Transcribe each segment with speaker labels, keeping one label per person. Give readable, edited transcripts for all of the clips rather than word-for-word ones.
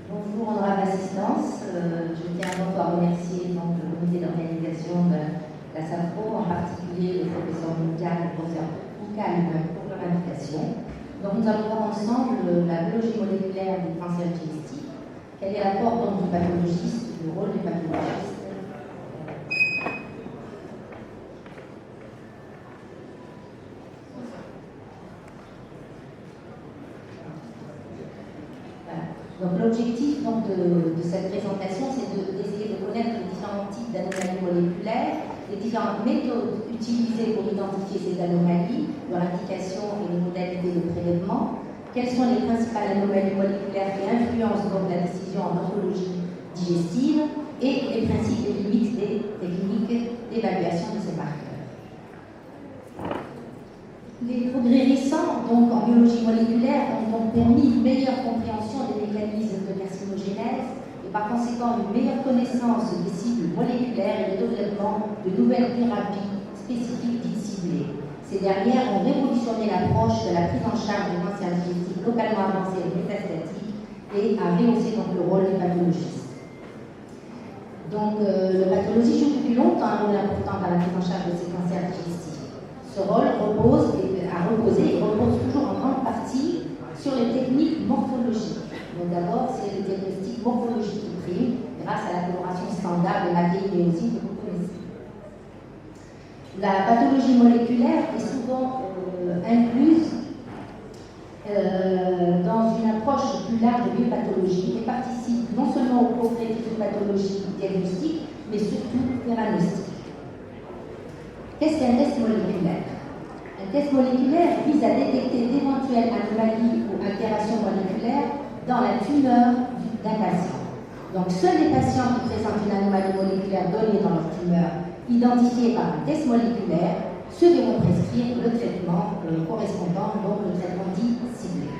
Speaker 1: Bonjour, honorable assistance. Je tiens avant tout à remercier donc, le comité d'organisation de la SAFRO, en particulier le professeur Mouka, le professeur Mouka pour leur invitation. Donc nous allons voir ensemble la biologie moléculaire des cancers digestifs. Quel est l'apport donc du pathologiste, le rôle du pathologiste? Donc l'objectif de cette présentation, c'est d'essayer de connaître les différents types d'anomalies moléculaires, les différentes méthodes utilisées pour identifier ces anomalies, leur indication et les modalités de prélèvement, quelles sont les principales anomalies moléculaires qui influencent donc la décision en oncologie digestive et les principes et limites des techniques d'évaluation de ces marqueurs. Les progrès récents donc, en biologie moléculaire ont donc permis une meilleure compréhension des mécanismes de carcinogénèse et par conséquent une meilleure connaissance des cibles moléculaires et le développement de nouvelles thérapies spécifiques dites ciblées. Ces dernières ont révolutionné l'approche de la prise en charge des cancers digestifs localement avancés et métastatiques et a rehaussé donc le rôle du pathologiste. Donc le pathologiste joue depuis longtemps un rôle important dans la prise en charge de ces cancers digestifs. Ce rôle repose toujours en grande partie sur les techniques morphologiques. Donc d'abord, c'est le diagnostic morphologique qui prime grâce à la coloration standard de l'ADN-méosine que vous connaissez. La pathologie moléculaire est souvent incluse dans une approche plus large de biopathologie et participe non seulement au progrès de pathologie diagnostique, mais surtout thérapeutique. Qu'est-ce qu'un test moléculaire? Un test moléculaire vise à détecter d'éventuelles anomalies ou altérations moléculaires dans la tumeur d'un patient. Donc, seuls les patients qui présentent une anomalie moléculaire donnée dans leur tumeur, identifiée par un test moléculaire, se verront prescrire le traitement correspondant, donc le traitement dit ciblé.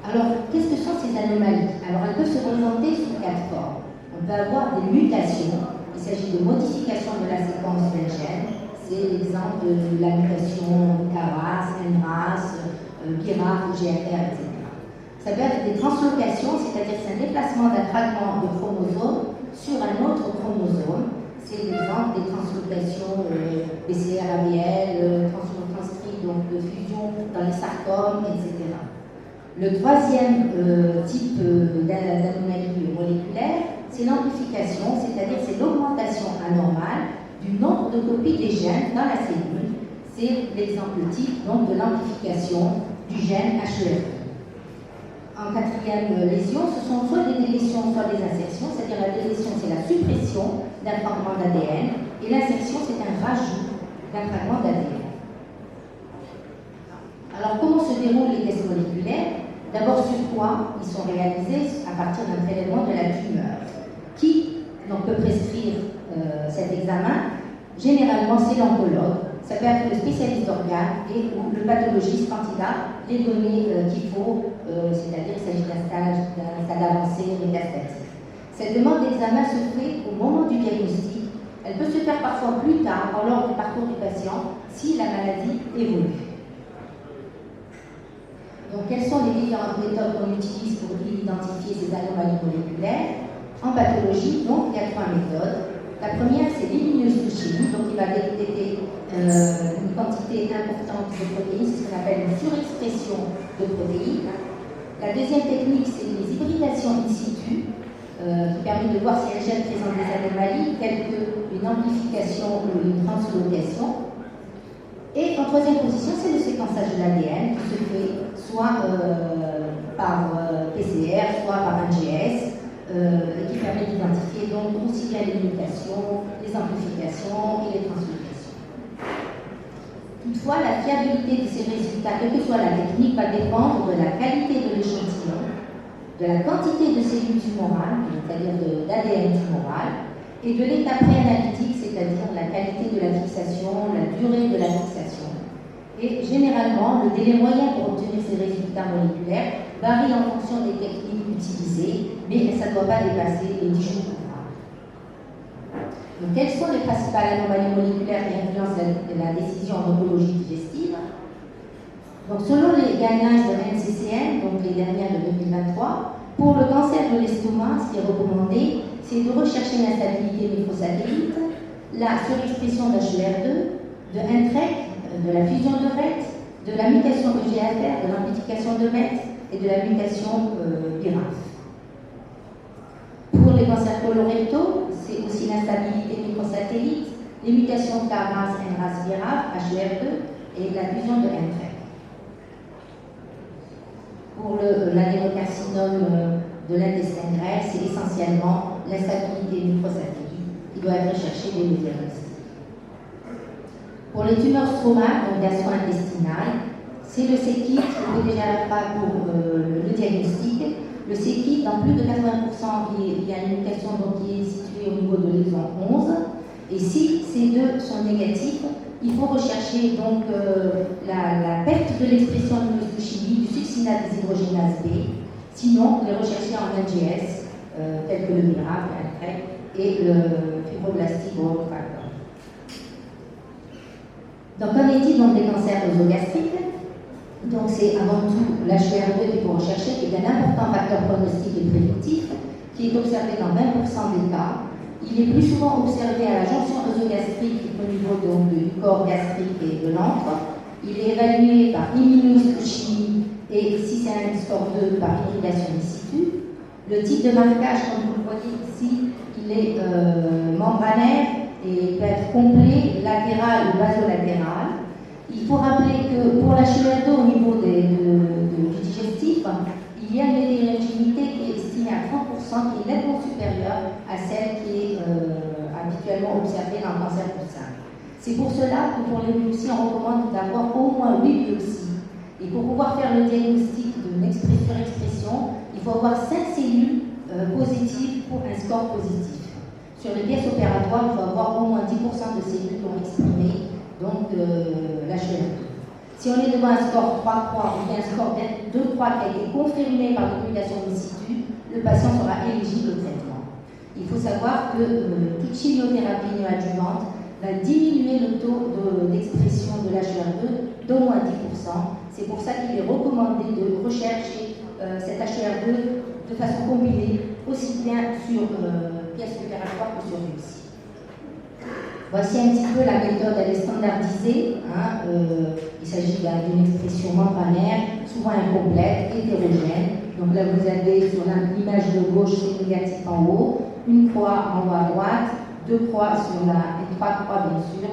Speaker 1: Alors, qu'est-ce que sont ces anomalies? Alors, elles peuvent se présenter sous 4 formes. On peut avoir des mutations. Il s'agit de modification de la séquence d'un gène. C'est l'exemple de la mutation KRAS, NRAS, BRAF, GFR, etc. Ça peut être des translocations, c'est-à-dire c'est un déplacement d'un fragment de chromosome sur un autre chromosome. C'est l'exemple des translocations BCR-ABL, transcrits donc de fusion dans les sarcomes, etc. Le troisième type d'anomalie moléculaire, c'est l'amplification, c'est-à-dire c'est l'augmentation anormale du nombre de copies des gènes dans la cellule. C'est l'exemple type donc, de l'amplification du gène HER2. En quatrième lésion, ce sont soit des délétions, soit des insertions, c'est-à-dire la délétion, c'est la suppression d'un fragment d'ADN, et l'insertion, c'est un rajout d'un fragment d'ADN. Alors, comment se déroulent les tests moléculaires? D'abord, sur quoi ils sont réalisés à partir d'un prélèvement de la tumeur. Qui donc, peut prescrire cet examen? Généralement, c'est l'oncologue. Ça peut être le spécialiste d'organes et ou le pathologiste quand il a les données qu'il faut, c'est-à-dire qu'il s'agit d'un stade avancé métastatique. Cette demande d'examen se fait au moment du diagnostic. Elle peut se faire parfois plus tard, lors du parcours du patient, si la maladie évolue. Donc, quelles sont les différentes méthodes qu'on utilise pour identifier ces anomalies moléculaires? En pathologie, donc, il y a 3 méthodes. La première, c'est l'immunohistochimie, donc il va détecter une quantité importante de protéines, c'est ce qu'on appelle une surexpression de protéines. La deuxième technique, c'est les hybridations in situ, qui permet de voir si un gène présente des anomalies, telles qu'une amplification ou une translocation. Et en troisième position, c'est le séquençage de l'ADN qui se fait soit par PCR, soit par NGS, et qui permet d'identifier donc aussi bien les mutations, les amplifications et les translocations. Toutefois, la fiabilité de ces résultats, quelle que soit la technique, va dépendre de la qualité de l'échantillon, de la quantité de cellules tumorales, c'est-à-dire d'ADN tumoral, et de l'état préanalytique, c'est-à-dire la qualité de la fixation, la durée de la fixation. Et généralement, le délai moyen pour obtenir ces résultats moléculaires varie en fonction des techniques utilisées, mais ça ne doit pas dépasser les 10 jours ouvrables. Donc, quelles sont les principales anomalies moléculaires qui influencent la décision en oncologie digestive? Donc, selon les guidelines de NCCN, donc les dernières de cancer de l'estomac, ce qui est recommandé, c'est de rechercher l'instabilité microsatellite, la surexpression d'HER2, de NTRK, de la fusion de RET, de la mutation de GFR, de l'amplification de MET et de la mutation BRAF. Pour les cancers colorectaux, c'est aussi l'instabilité microsatellite, les mutations KRAS, NRAS, BRAF, HER2 et la fusion de NTRK. Pour l'adénocarcinome de l'intestin grêle, c'est essentiellement l'instabilité microsatellite qui doit être recherchée dès le diagnostic. Pour les tumeurs stromales, donc gastro-intestinales, c'est le C-KIT, je vais déjà pas pour le diagnostic. Le C-KIT, dans plus de 80%, il y a une mutation donc, qui est située au niveau de l'exon 11. Et si ces deux sont négatifs, il faut rechercher donc la perte de l'expression de chimie du succinate déshydrogénase B. Sinon, les rechercher en NGS, tels que le BRAF, le NTRK et le fibroblastique growth factor. Donc, qu'en est-il donc des cancers œsogastriques? Donc, c'est avant tout l'HER2 qu'il faut rechercher, qui est un important facteur prognostique et prédictif, qui est observé dans 20% des cas. Il est plus souvent observé à la jonction œsogastrique au niveau donc, du corps gastrique et de l'antre. Il est évalué par immunohistochimie et si c'est un score 2 par hybridation in situ. Le type de marquage, comme vous le voyez ici, il est membranaire et peut être complet, latéral ou basolatéral. Il faut rappeler que pour la HER2 au niveau du digestif, il y a une hétérogénéité qui est estimée à 30%, qui est nettement supérieure à celle qui est habituellement observée dans le cancer du sein. C'est pour cela que pour les biopsies, on recommande d'avoir au moins 8 biopsies. Et pour pouvoir faire le diagnostic d'une expression, il faut avoir 5 cellules positives pour un score positif. Sur les pièces opératoires, il faut avoir au moins 10% de cellules qui ont exprimé donc la HER2. Si on est devant un score 3-3 ou bien un score 2-3 qui a été confirmé par l'hybridation in situ, le patient sera éligible au traitement. Il faut savoir que toute chimiothérapie néoadjuvante va diminuer le taux d'expression de l'HER2 d'au moins 10%. C'est pour ça qu'il est recommandé de rechercher cette HER2 de façon combinée, aussi bien sur pièces opératoires que sur biopsie. Voici un petit peu la méthode, elle est standardisée. Il s'agit d'une expression membranaire, souvent incomplète, hétérogène. Donc là, vous avez sur l'image de gauche, c'est négatif en haut, une croix en haut à droite, deux croix sur et trois croix bien sûr.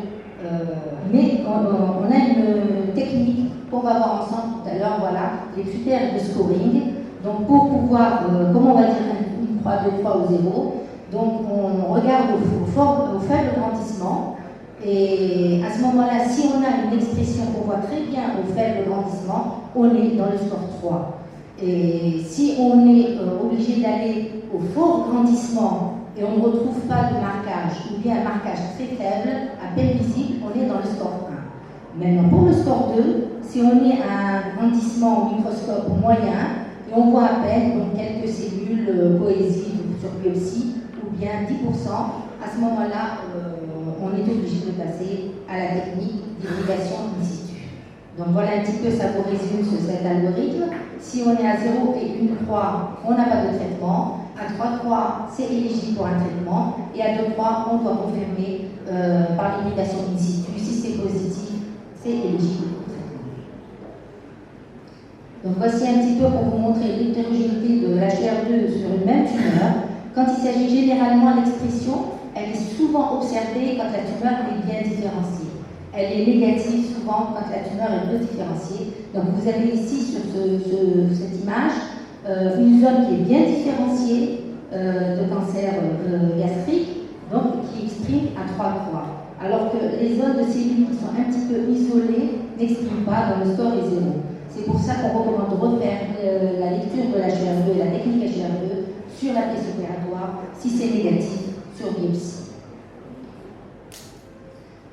Speaker 1: Mais on a une technique qu'on va voir ensemble tout à l'heure, voilà, les critères de scoring. Donc pour pouvoir, comment on va dire une croix, deux croix ou zéro, donc on regarde au faible grandissement et à ce moment-là, si on a une expression qu'on voit très bien au faible grandissement, on est dans le score 3. Et si on est obligé d'aller au fort grandissement et on ne retrouve pas de marquage ou bien un marquage très faible, à peine visible, on est dans le score 1. Maintenant, pour le score 2, si on est à un grandissement au microscope moyen et on voit à peine donc, quelques cellules cohésives sur biopsie, ou bien 10%, à ce moment-là, on est obligé de passer à la technique d'hybridation in situ. Donc voilà un petit peu, ça vous résume cet algorithme. Si on est à 0 et 1 croix, on n'a pas de traitement. À 3 croix, c'est éligible pour un traitement. Et à 2 croix, on doit confirmer par l'hybridation in situ. Si c'est positif, c'est éligible pour traitement. Donc voici un petit peu pour vous montrer l'hétérogénéité de l'HER2 sur une même tumeur. Quand il s'agit généralement l'expression, elle est souvent observée quand la tumeur est bien différenciée. Elle est négative souvent quand la tumeur est peu différenciée. Donc vous avez ici sur cette image une zone qui est bien différenciée de cancer gastrique, donc qui exprime à 3 croix. Alors que les zones de cellules qui sont un petit peu isolées n'expriment pas, dans le score est 0. C'est pour ça qu'on recommande de refaire la lecture de la HER2 et la technique HER2 sur la pièce opératoire, si c'est négatif, sur biopsie.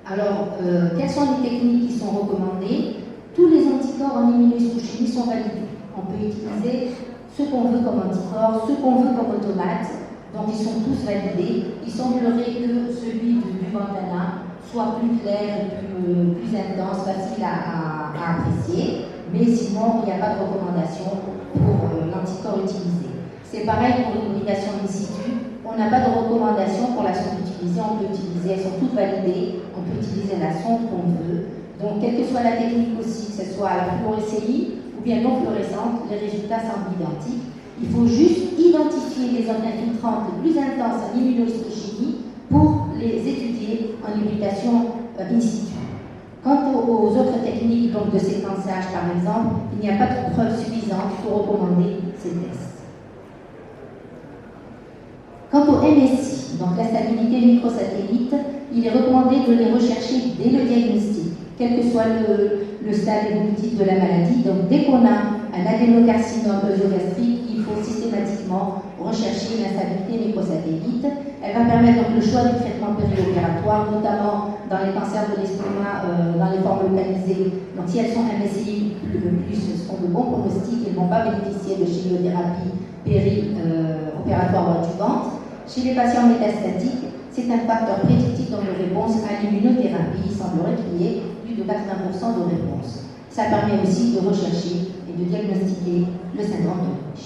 Speaker 1: Alors, quelles sont les techniques qui sont recommandées? Tous les anticorps en immunohistochimie sont validés. On peut utiliser ce qu'on veut comme anticorps, ce qu'on veut comme automate, donc ils sont tous validés. Il semblerait que celui du Ventana soit plus clair, plus intense, facile à apprécier, mais sinon, il n'y a pas de recommandation pour l'anticorps utilisé. C'est C'est pareil pour l'hybridation in situ. On n'a pas de recommandation pour la sonde utilisée. On peut utiliser, elles sont toutes validées. On peut utiliser la sonde qu'on veut. Donc, quelle que soit la technique aussi, que ce soit la fluorescéie ou bien non fluorescente, les résultats semblent identiques. Il faut juste identifier les zones infiltrantes les plus intenses en immunohistochimie pour les étudier en hybridation in situ. Quant aux autres techniques donc, de séquençage, par exemple, il n'y a pas de preuves suffisantes pour recommander ces tests. Quant au MSI, donc la stabilité microsatellite, il est recommandé de les rechercher dès le diagnostic, quel que soit le stade évolutif de la maladie. Donc dès qu'on a un adénocarcinome œsogastrique, il faut systématiquement rechercher l'instabilité microsatellite. Elle va permettre donc le choix du traitement périopératoire, notamment dans les cancers de l'estomac, dans les formes localisées. Donc si elles sont MSI plus sont de bons pronostics, elles ne vont pas bénéficier de chimiothérapie périopératoire ou adjuvante. Chez les patients métastatiques, c'est un facteur prédictif dans de réponse à l'immunothérapie. Il semblerait qu'il y ait plus de 80% de réponse. Ça permet aussi de rechercher et de diagnostiquer le syndrome de Lynch.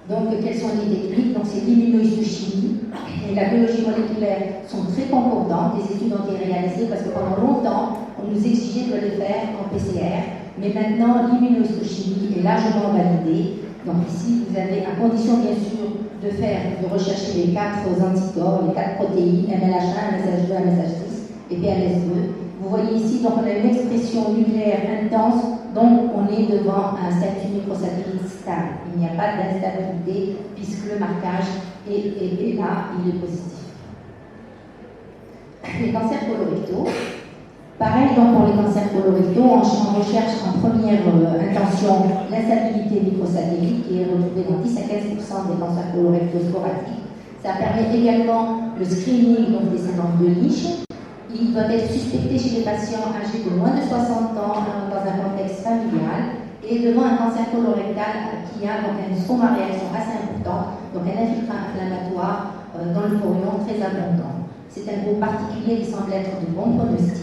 Speaker 1: Donc, quelles sont les techniques? Donc, c'est l'immunohistochimie et la biologie moléculaire sont très concordantes. Des études ont été réalisées parce que pendant longtemps, on nous exigeait de les faire en PCR. Mais maintenant, l'immunohistochimie est largement validée. Donc ici, vous avez, à condition bien sûr de rechercher les 4 anticorps, les 4 protéines, MLH1, MSH2, MSH6 et PMS2. Vous voyez ici, donc on a une expression nucléaire intense, donc on est devant un statut microsatellite stable. Il n'y a pas d'instabilité puisque le marquage est là, il est positif. Les cancers colorectaux. Pareil, donc pour les cancers colorectaux, on recherche en première intention l'instabilité microsatellite qui est retrouvée dans 10 à 15% des cancers colorectaux sporadiques. Ça permet également le screening donc, des syndromes de Lynch. Il doit être suspecté chez les patients âgés de moins de 60 ans dans un contexte familial et devant un cancer colorectal qui a donc un stroma réaction assez important, donc un infiltrant inflammatoire dans le chorion très abondant. C'est un groupe particulier qui semble être de bons pronostics.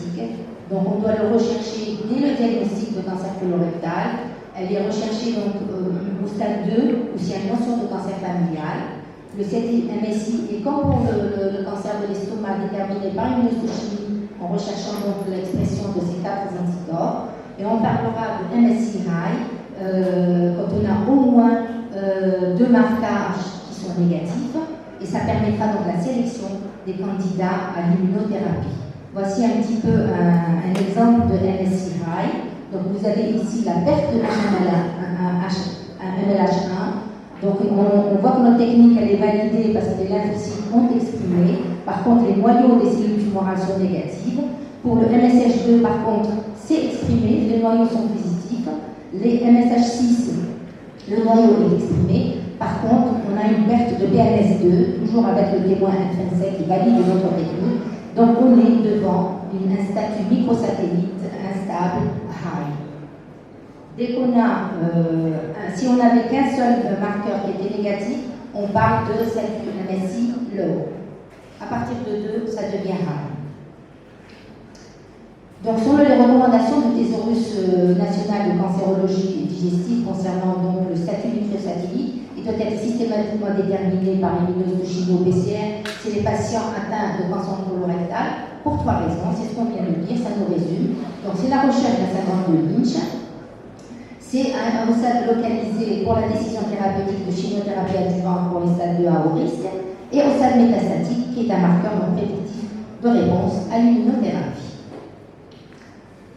Speaker 1: Donc on doit le rechercher dès le diagnostic de cancer colorectal. Elle est recherchée donc, au stade 2 ou s'il y a une notion de cancer familial. Le MSI est comme pour le cancer de l'estomac déterminé par une histochimie en recherchant donc l'expression de ces 4 anticorps. Et on parlera de MSI high quand on a au moins 2 marquages qui sont négatifs. Et ça permettra donc la sélection des candidats à l'immunothérapie. Voici un petit peu un exemple de MSI high. Donc vous avez ici la perte de MLH1. Donc on voit que notre technique elle est validée parce que les lymphocytes ont exprimé. Par contre, les noyaux des cellules tumorales sont négatifs. Pour le MSH2, par contre, c'est exprimé, les noyaux sont positifs. Les MSH6, le noyau est exprimé. Par contre, on a une perte de PNS2, toujours avec le témoin intrinsèque qui valide notre technique. Donc, on est devant un statut microsatellite instable, high. Dès qu'on a, si on n'avait qu'un seul marqueur qui était négatif, on parle de statut MSI low. À partir de 2, ça devient high. Donc, selon les recommandations du Thésaurus national de cancérologie digestive concernant donc, le statut microsatellite, il doit être systématiquement déterminé par l'immunohistochimie PCR chez les patients atteints de cancer colorectal pour 3 raisons. C'est ce qu'on vient de dire, ça nous résume. Donc, c'est la recherche d'un syndrome de Lynch. C'est un stade localisé pour la décision thérapeutique de chimiothérapie adjuvante pour les stades 2 à haut risque et au stade métastatique qui est un marqueur non prédictif de réponse à l'immunothérapie.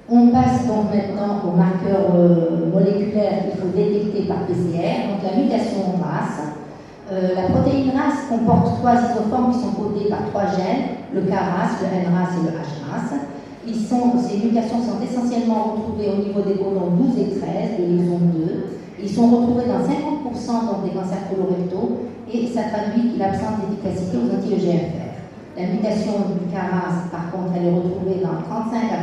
Speaker 1: On passe donc maintenant aux marqueurs moléculaires qu'il faut détecter par PCR, donc la mutation RAS. La protéine RAS comporte 3 isoformes qui sont codées par 3 gènes, le KRAS, le NRAS et le HRAS. Ces mutations sont essentiellement retrouvées au niveau des codons 12 et 13 de l'exome 2. Ils sont retrouvés dans 50% donc, des cancers colorectaux et ça traduit l'absence d'efficacité aux anti-EGFR. La mutation du KRAS, par contre, elle est retrouvée dans 35 à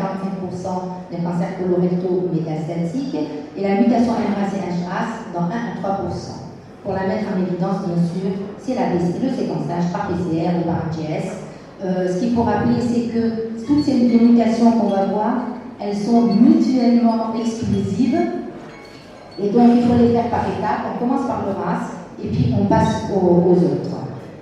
Speaker 1: 45% des cancers colorectaux métastatiques et la mutation NRAS et HRAS dans 1 à 3%. Pour la mettre en évidence, bien sûr, c'est le séquençage par PCR ou par NGS. Ce qu'il faut rappeler, c'est que toutes ces mutations qu'on va voir, elles sont mutuellement exclusives Et donc, il faut les faire par étapes. On commence par le RAS et puis on passe aux autres.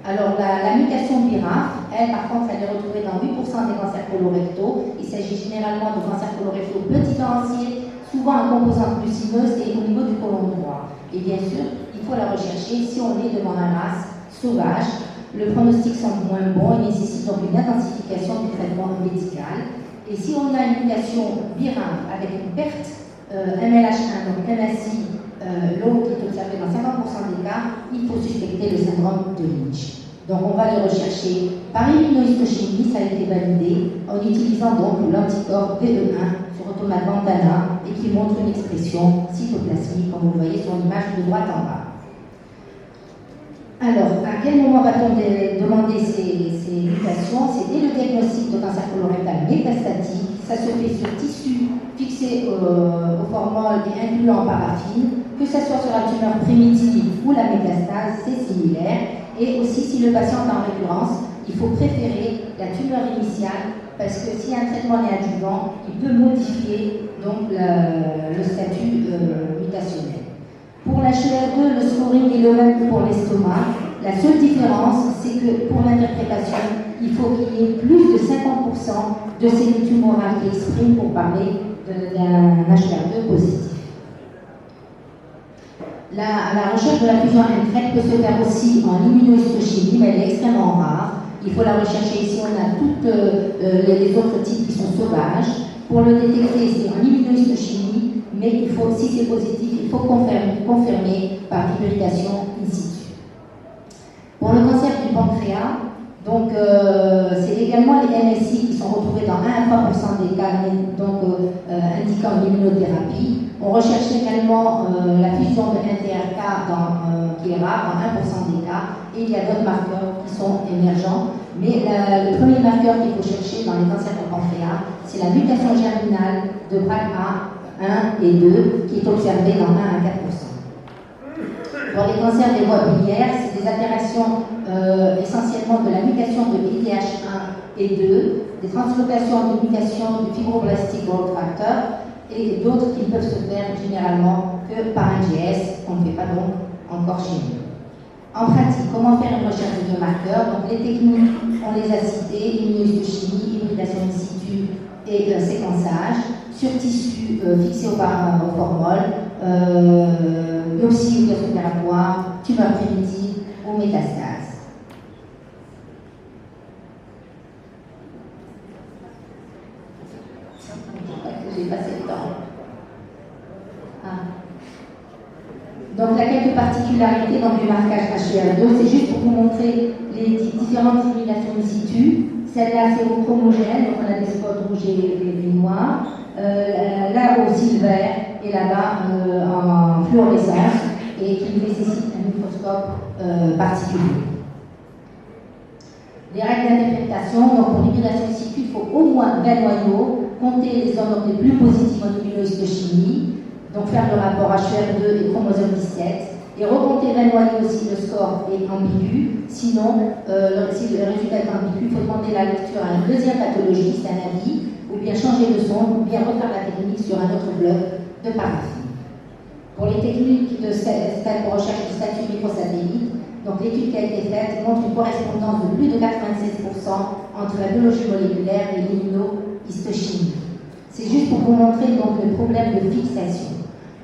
Speaker 1: Alors, la mutation BRAF, elle, par contre, elle est retrouvée dans 8% des cancers colorectaux. Il s'agit généralement de cancers colorectaux peu différenciés, souvent en composante glucineuse et au niveau du côlon droit. Et bien sûr, il faut la rechercher si on est devant un RAS sauvage. Le pronostic semble moins bon et nécessite donc une intensification du traitement médical. Et si on a une mutation BRAF avec une perte MLH1, donc MSI, l'eau qui est observée dans 50% des cas, il faut suspecter le syndrome de Lynch. Donc on va le rechercher par immunohistochimie, ça a été validé, en utilisant donc l'anticorps VE1 sur automate Bandana et qui montre une expression cytoplasmique, comme vous le voyez sur l'image de droite en bas. Alors, à quel moment va-t-on demander ces mutations? C'est dès le diagnostic de cancer colorectal métastatique. Ça se fait sur tissu fixé au formol et inclus en paraffine, que ce soit sur la tumeur primitive ou la métastase, c'est similaire. Et aussi, si le patient est en récurrence, il faut préférer la tumeur initiale parce que s'il y a un traitement néadjuvant, il peut modifier donc le statut mutationnel. Pour la HER2, le scoring est le même que pour l'estomac. La seule différence, c'est que pour l'interprétation, il faut qu'il y ait plus de 50% de cellules tumorales qui expriment pour parler d'un HER2 positif. La recherche de la fusion NTRK peut se faire aussi en immunohistochimie, mais elle est extrêmement rare. Il faut la rechercher ici, on a toutes les autres types qui sont sauvages. Pour le détecter, c'est en immunohistochimie, mais il faut, si c'est positif, il faut confirmer par hybridation in situ. Pour le cancer du pancréas, donc c'est également les MSI qui sont retrouvés dans 1 à 3% des cas, donc indiquant l'immunothérapie. On recherche également la fusion de NTRK qui est rare dans 1% des cas, et il y a d'autres marqueurs qui sont émergents. Mais le premier marqueur qu'il faut chercher dans les cancers du pancréas, c'est la mutation germinale de BRCA1 et 2 qui est observée dans 1 à 4%. Pour les cancers des voies biliaires, c'est des altérations essentiellement de la mutation de IDH1 et 2, des translocations de mutation du fibroblastique growth factor et d'autres qui ne peuvent se faire généralement que par NGS, qu'on ne fait pas donc encore chez nous. En pratique, comment faire une recherche de marqueurs? Donc les techniques, on les a citées, immunohistochimie, hybridation in situ et séquençage, sur tissu fixé au formol, biopsie ou gaz opératoire, tumeur primitive ou métastase. J'ai passé le temps. Donc, la quelques particularités donc, du marquage HER2, c'est juste pour vous montrer les différentes simulations in situ. Celle-là, c'est homogène, donc on a des spots rouges et noirs. Là aussi, le vert, et là-bas, en fluorescence, et qui nécessite un microscope particulier. Les règles d'interprétation, donc pour l'hybridation in situ, il faut au moins 20 noyaux, compter les zones les plus positives en immunohistochimie, donc faire le rapport HER2 et chromosome 17, et recompter 20 noyaux si le score est ambigu. Sinon, si le résultat est ambigu, il faut demander la lecture à une deuxième pathologie, c'est un avis, ou bien changer de son, ou bien refaire la technique sur un autre bloc de paraffine. Pour les techniques de recherche de statut microsatellite, donc l'étude qui a été faite montre une correspondance de plus de 96% entre la biologie moléculaire et l'immunohistochimie. C'est juste pour vous montrer donc, le problème de fixation.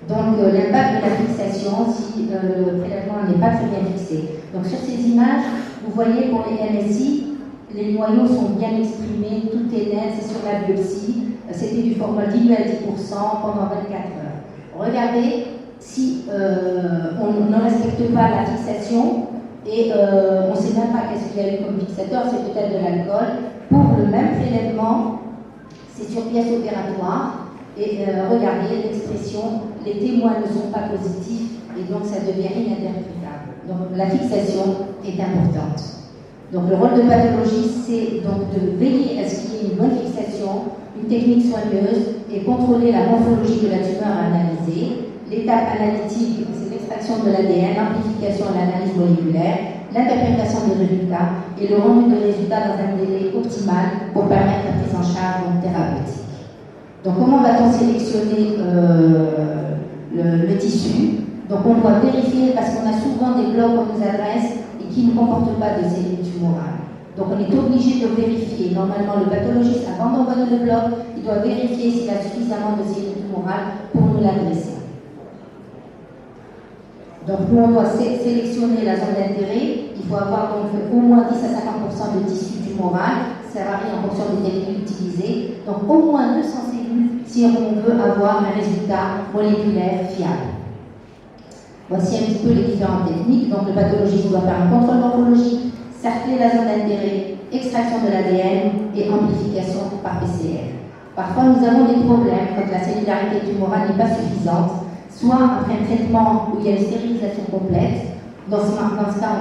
Speaker 1: Donc l'impact de la fixation si le prélèvement n'est pas très bien fixé. Donc sur ces images, vous voyez pour les MSI, les noyaux sont bien exprimés, tout est net, c'est sur la biopsie. C'était du formol dilué à 10% pendant 24 heures. Regardez si on ne respecte pas la fixation et on ne sait même pas qu'est-ce qu'il y a eu comme fixateur, c'est peut-être de l'alcool. Pour le même prélèvement, c'est sur pièce opératoire. Et regardez l'expression, les témoins ne sont pas positifs et donc ça devient ininterprétable. Donc la fixation est importante. Donc le rôle de pathologie, c'est donc de veiller à ce qu'il y ait une bonne fixation, une technique soigneuse et contrôler la morphologie de la tumeur à analyser. L'étape analytique, c'est l'extraction de l'ADN, l'amplification et l'analyse moléculaire, l'interprétation des résultats et le rendu des résultats dans un délai optimal pour permettre la prise en charge thérapeutique. Donc comment va-t-on sélectionner le tissu. Donc on doit vérifier parce qu'on a souvent des blocs qu'on nous adresse et qui ne comportent pas de cellules tumorales. Donc on est obligé de vérifier. Normalement, le pathologiste, avant d'envoyer le bloc, il doit vérifier s'il a suffisamment de cellules tumorales pour nous l'adresser. Donc nous, on doit sélectionner la zone d'intérêt. Il faut avoir donc au moins 10 à 50% de tissu tumoral. Ça varie en fonction des techniques utilisées. Donc au moins 200 cellules si on veut avoir un résultat moléculaire fiable. Voici un petit peu les différentes techniques. Donc le pathologiste doit faire un contrôle morphologique, cercler la zone d'intérêt, extraction de l'ADN et amplification par PCR. Parfois, nous avons des problèmes quand la cellularité tumorale n'est pas suffisante, soit après un traitement où il y a une stérilisation complète. Dans ce cas,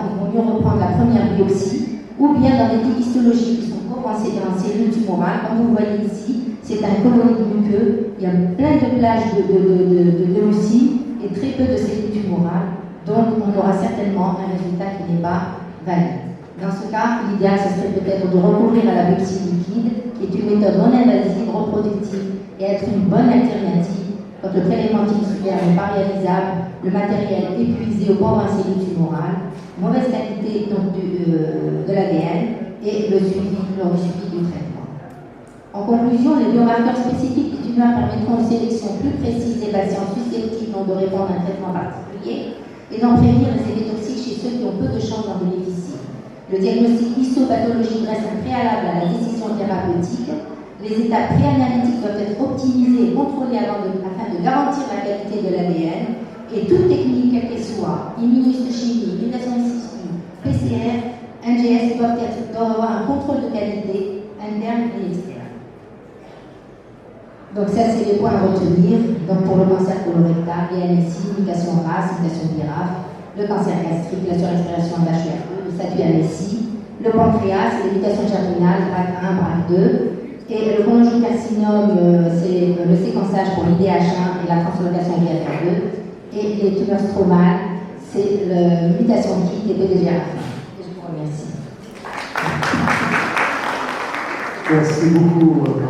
Speaker 1: il vaut mieux reprendre la première biopsie, ou bien dans des types histologiques qui sont commencés dans les cellules tumorales. Comme vous voyez ici, c'est un coloïde muqueux. Il y a plein de plages de leucine et très peu de cellules tumorales. Donc, on aura certainement un résultat qui n'est pas valide. Dans ce cas, l'idéal, ce serait peut-être de recourir à la biopsie liquide, qui est une méthode non invasive, reproductive, et être une bonne alternative quand le prélèvement tissulaire n'est pas réalisable, le matériel épuisé au bord d'un cellules tumorales, mauvaise qualité donc, de l'ADN et le suivi du traitement. En conclusion, les biomarqueurs spécifiques du tumeur permettront une sélection plus précise des patients susceptibles de répondre à un traitement particulier et d'en prévenir les effets toxiques chez ceux qui ont peu de chances d'en bénéficier. Le diagnostic histopathologique reste un préalable à la décision thérapeutique. Les étapes préanalytiques doivent être optimisées et contrôlées afin de garantir la qualité de l'ADN. Et toute technique, quelle qu'elle soit, immunohistochimie, mutation in situ, PCR, NGS, doivent avoir un contrôle de qualité interne et externe. Donc ça, c'est les points à retenir. Donc pour le cancer colorectal, l'INSI, mutation RAS, mutation BRAF, le cancer gastrique, la surexpression d'HER2, le statut ANSI, le pancréas, les mutations germinales, BRCA1, BRCA2, et le cholangiocarcinome, c'est le séquençage pour l'IDH1 et la translocation GFR2, et les tumeurs stromales, c'est la mutation KIT et PDGFR1. Je vous remercie.
Speaker 2: Merci beaucoup.